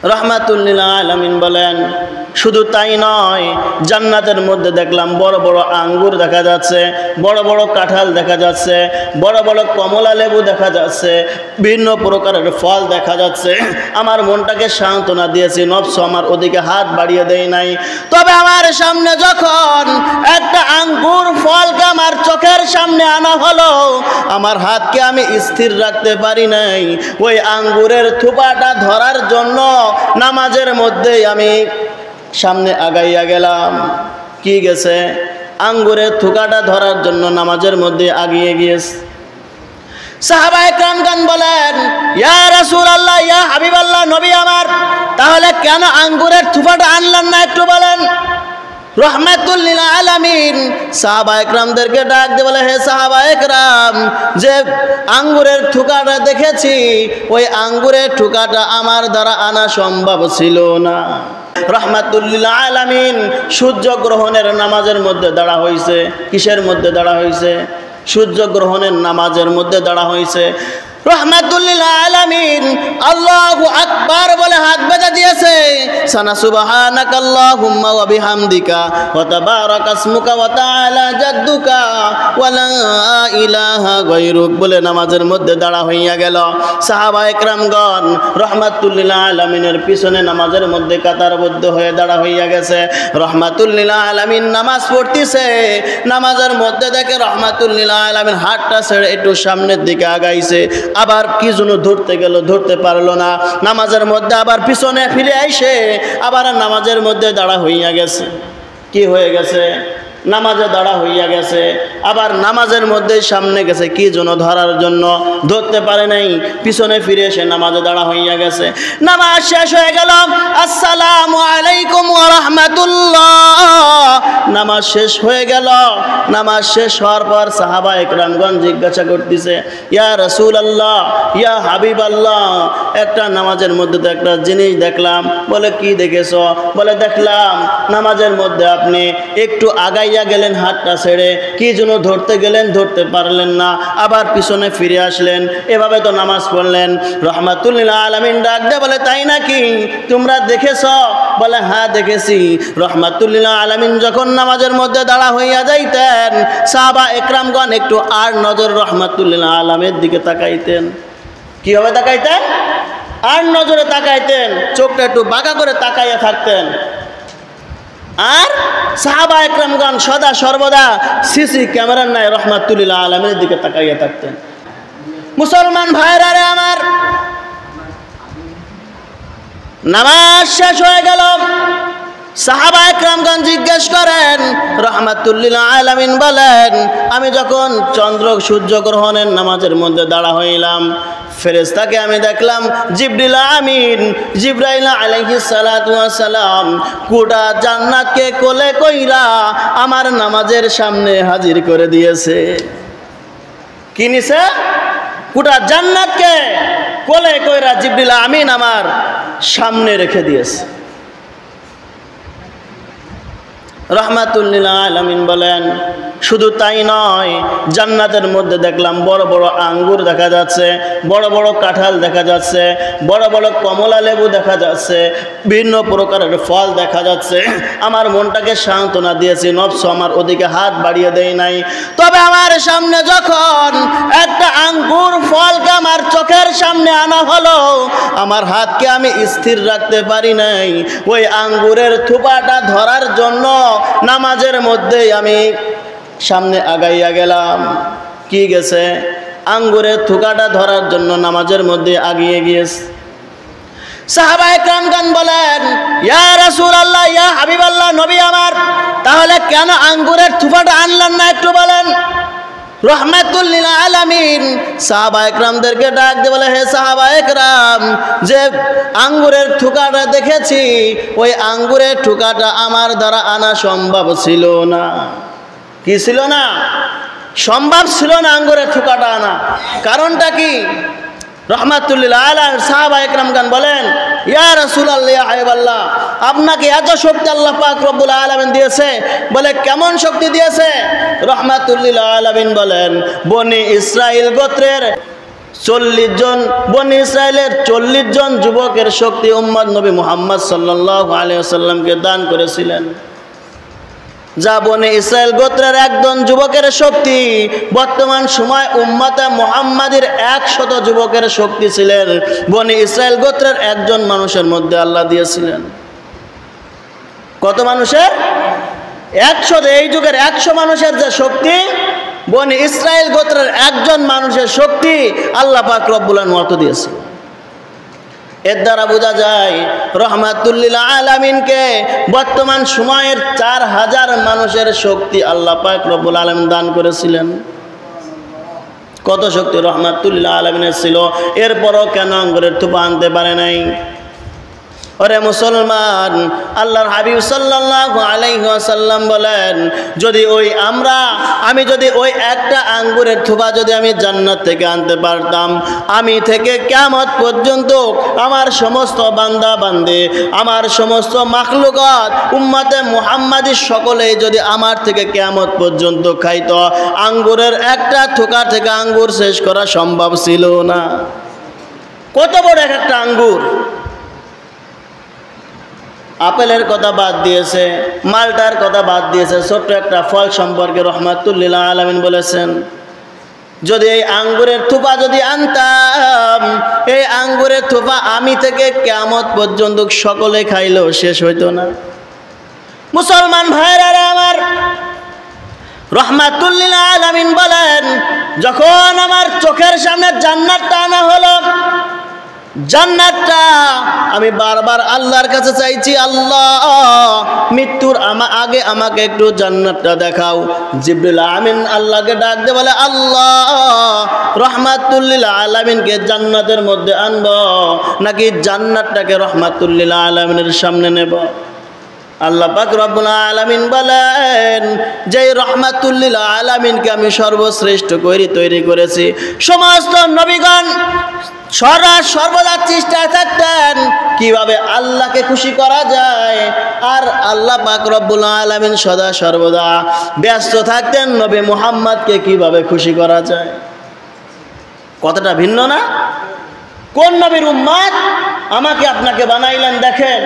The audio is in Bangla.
রাহমাতুল লিল আলামিন বলেন, শুধু তাই নয়, জান্নাতের মধ্যে দেখলাম বড় বড় আঙ্গুর দেখা যাচ্ছে, বড় বড় কাঁঠাল দেখা যাচ্ছে, বড় বড় কমলা লেবু দেখা যাচ্ছে, ভিন্ন প্রকারের ফল দেখা যাচ্ছে। আমার মনটাকে সান্ত্বনা দিয়েছি, নফস আমার ওদিকে হাত বাড়িয়ে দেয় নাই। তবে আমার সামনে যখন একটা আঙ্গুর ফলকে আমার চোখের সামনে আনা হলো, আমার হাতকে আমি স্থির রাখতে পারি নাই। ওই আঙ্গুরের থোপাটা ধরার জন্য নামাজের মধ্যেই আমি সামনে আগাইয়া গেলাম। কি গেছে? আঙ্গুরের থোকাটা ধরার জন্য নামাজের মধ্যে আগিয়ে গিয়েছে। সাহাবায়ে কেরামগণ বলেন, ইয়া রাসূলুল্লাহ, ইয়া হাবিবাল্লাহ, নবী আমার, তাহলে কেন আঙ্গুরের থোপাটা আনলেন না একটু বলেন? রহমাতুল লিল আলামিন সাহাবায়ে কেরামদেরকে ডাক দিয়ে বলে, হে সাহাবায়ে কেরাম, যে আঙ্গুরের থোকাটা দেখেছি, ওই আঙ্গুরের থোকাটা আমার দ্বারা আনা সম্ভব ছিল না। রহমাতুল লিল আলামিন সূর্য গ্রহণের নামাজের মধ্যে দাঁড়া হয়েছে। কিসের মধ্যে দাঁড়া হয়েছে? সূর্য গ্রহণের নামাজের মধ্যে দাঁড়া হয়েছে। রহমাতুল লিল আলামিন আল্লাহু আকবার বলে হাত বেঁধে দিয়েছে। সানা সুবহানাকাল্লাহুম্মা ওয়া বিহামদিকা ওয়া তাবারাকা ইসমুকা ওয়া তাআলা জাদ্দুকা ওয়া লা ইলাহা গায়রুক বলে নামাজের মধ্যে দাঁড়া হইয়া গেল। সাহাবায়ে কেরামগণ রহমাতুল লিল আলামিনের পিছনে নামাজের মধ্যে কাতারবদ্ধ হয়ে দাঁড়া হইয়া গেছে। রহমাতুল লিল আলামিন নামাজ পড়তেছে, নামাজের মধ্যে দেখে রহমাতুল লিল আলামিন হাতটা ছেড়ে একটু সামনের দিকে আগাইছে। আবার কি জন্য ধরতে গেল, ধরতে পারলো না। নামাজের মধ্যে আবার পিছনে ফিরে আইসে আবার নামাজের মধ্যে দাঁড়া হইয়া গেছে। কি হয়ে গেছে? নামাজে দাঁড়া হইয়া গেছে। আবার নামাজের মধ্যে সামনে গেছে কি জন্য ধরার জন্য, ধরতে পারে নাই, পিছনে ফিরে এসে নামাজে দাঁড়া হইয়া গেছে। নামাজ শেষ হয়ে গেল, আসসালামু আলাইকুম ওয়া রাহমাতুল্লাহ, নামাজ শেষ হয়ে গেল। নামাজ শেষ হওয়ার পর সাহাবায়ে কেরামগণ জিজ্ঞাসা করতেছে, ইয়া রাসূলুল্লাহ, ইয়া হাবিবাল্লাহ, একটা নামাজের মধ্যে তো একটা জিনিস দেখলাম। বলে কি দেখেছ? বলে দেখলাম নামাজের মধ্যে আপনি একটু আগাইয়া গেলেন হাতটা ছেড়ে, কি জন্য ধরতে গেলেন, ধরতে পারলেন না, আবার পিছনে ফিরে আসলেন, এভাবে তো নামাজ পড়লেন। রহমাতুল লিল আলামিন ডাক দিয়ে বলে, তাই নাকি, তোমরা দেখেছ? বলে হ্যাঁ দেখেছি। রহমাতুল লিল আলামিন যখন নামাজের মধ্যে দাঁড়া হইয়া যাইতেন, সাহাবায়ে কেরামগণ একটু আর নজর রহমাতুল লিল আলামিনের দিকে তাকাইতেন। কিভাবে তাকাইতেন? আর নজরে তাকাইতেন, চোখটা একটু বাঁকা করে তাকাইয়া থাকতেন। আর সাহাবায়ে কেরামগণ সদা সর্বদা সিসি ক্যামেরার নাই রহমাতুল লিল আলামিনের দিকে তাকাইয়া থাকতেন। মুসলমান ভাইরা রে আমার, নামাজ শেষ হয়ে গেল। সাহাবায়ে কেরামগণ জিজ্ঞেস করেন, রহমাতুল লিল আলামিন বলেন, আমি যখন চন্দ্র সূর্য গ্রহণের নামাজের মধ্যে দাঁড়া হইলাম, ফেরেশতাকে আমি দেখলাম জিবরিল আমিন, জিবরাইল আলাইহিস সালাতু ওয়াস সালাম গোটা জান্নাতকে কোলে কইরা আমার নামাজের সামনে হাজির করে দিয়েছে। কি নিছে? গোটা জান্নাতকে কোলে কইরা জিবরিল আমিন আমার সামনে রেখে দিয়েছে। রাহমাতুল লিল আলামিন বলেন, শুধু তাই নয়, জান্নাতের মধ্যে দেখলাম বড় বড় আঙ্গুর দেখা যাচ্ছে, বড় বড় কাঁঠাল দেখা যাচ্ছে, বড় বড় কমলা লেবু দেখা যাচ্ছে, ভিন্ন প্রকারের ফল দেখা যাচ্ছে। আমার মনটাকে সান্ত্বনা দিয়েছি, নফস আমার ওদিকে হাত বাড়িয়ে দেয় নাই। তবে আমার সামনে যখন একটা আঙ্গুর ফলকে আমার চোখের সামনে আনা হলো, আমার হাতকে আমি স্থির রাখতে পারি নাই। ওই আঙ্গুরের থোপাটা ধরার জন্য নামাজের মধ্যেই আমি সামনে আগাইয়া গেলাম। কি গেছে? আঙ্গুরের থোকাটা ধরার জন্য নামাজের মধ্যে আগিয়ে গিয়েছে। সাহাবায়ে কেরামগণ বলেন, ইয়া রাসূলুল্লাহ, ইয়া হাবিবাল্লাহ, নবী আমার, তাহলে কেন আঙ্গুরের থোপাটা আনলেন না একটু বলেন? রহমাতুল লিল আলামিন সাহাবায়ে কেরামদেরকে ডাক দিয়ে বলে, হে সাহাবায়ে কেরাম, যে আঙ্গুরের থোকাটা দেখেছি, ওই আঙ্গুরের থোকাটা আমার দ্বারা আনা সম্ভব ছিল না। কি ছিল না? সম্ভব ছিল না আঙ্গুরের থোকাটা আনা। কারণটা কি? রহমাতুল লিল আলামিন সাহাবায়ে কেরামগণ বলেন, ইয়া রাসূলুল্লাহ, ইয়া হাবিবাল্লাহ, আপনাকে এত শক্তি আল্লাহ পাক রব্বুল আলামিন দিয়েছে। বলে কেমন শক্তি দিয়েছে? রহমাতুল লিল আলামিন বলেন, বনি ইসরাইল গোত্রের 40 জন বনি ইসরায়েলের 40 জন যুবকের শক্তি উম্মত নবী মুহাম্মদ সাল্লাল্লাহু আলাইহি ওয়াসাল্লামকে দান করেছিলেন। যা বনি ইসরায়েল গোত্রের একজন যুবকের শক্তি বর্তমান সময় উম্মতে মুহাম্মাদের 100 যুবকের শক্তি ছিলেন বনি ইসরায়েল গোত্রের একজন মানুষের মধ্যে আল্লাহ দিয়েছিলেন। কত মানুষের? 100। এই যুগের 100 মানুষের যে শক্তি বনি ইসরায়েল গোত্রের একজন মানুষের শক্তি আল্লাহ পাক রব্বুল আলামিন দিয়েছে। এর দ্বারা বোঝা যায় রহমাতুল লিল আলামিনকে বর্তমান সময়ের 4000 মানুষের শক্তি আল্লাহ পাক রব্বুল আলামিন দান করেছিলেন। কত শক্তি রহমাতুল লিল আলামিনের ছিল, এরপরও কেন আঙ্গুরের থোপা আনতে পারে নাই? ওরে মুসলমান, আল্লাহর হাবিব সাল্লাল্লাহু আলাইহি ওয়াসাল্লাম বলেন, যদি আমি যদি ওই একটা আঙ্গুরের থোপা যদি আমি জান্নাত থেকে আনতে পারতাম, আমি থেকে কিয়ামত পর্যন্ত আমার সমস্ত বান্দা বান্দে, আমার সমস্ত মাখলুকাত উম্মতে মুহাম্মাদি সকলেই যদি আমার থেকে কিয়ামত পর্যন্ত খাইত, আঙ্গুরের একটা থোকা থেকে আঙ্গুর শেষ করা সম্ভব ছিল না। কত বড় একটা আঙ্গুর! আপেলের কথা বাদ দিয়েছে, মালটার কথা বাদ দিয়েছে, ছোট্ট একটা ফল সম্পর্কে রহমাতুল লিল আলামিন বলেছেন, যদি এই আঙ্গুরের থোপা যদি আনতাম, এই আঙ্গুরের থোপা আমি থেকে কিয়ামত পর্যন্ত সকলে খাইলেও শেষ হইতো না। মুসলমান ভাইরা আমার, রহমাতুল লিল আলামিন বলেন, যখন আমার চোখের সামনে জান্নাতটা আনা হলো, জান্নাতটা আমি বারবার আল্লাহর কাছে চাইছি, আল্লাহ মৃত্যুর আগে আমাকে একটু জান্নাতটা দেখাও। জিবরিল আমিন আল্লাহকে ডাক দিয়ে বলে, আল্লাহ রহমাতুল লিল আলামিনকে জান্নাতের মধ্যে আনব নাকি জান্নাতটাকে রহমাতুল লিল আলামিনের সামনে নেব? আল্লাহ পাক রব্বুল আলামিন বলেন, যে রহমাতুল লিল আলামিনকে আমি সর্বশ্রেষ্ঠ করে তৈরি করেছি, সমস্ত নবীগণ সর্বদা চেষ্টায় থাকতেন কিভাবে আল্লাহকে খুশি করা যায়, আর আল্লাহ পাক রব্বুল আলামিন সদা সর্বদা ব্যস্ত থাকতেন নবী মুহাম্মদকে কিভাবে খুশি করা যায়। কতটা ভিন্ন না? কোন নবীর উম্মত আমাকে আপনাকে বানাইলেন দেখেন।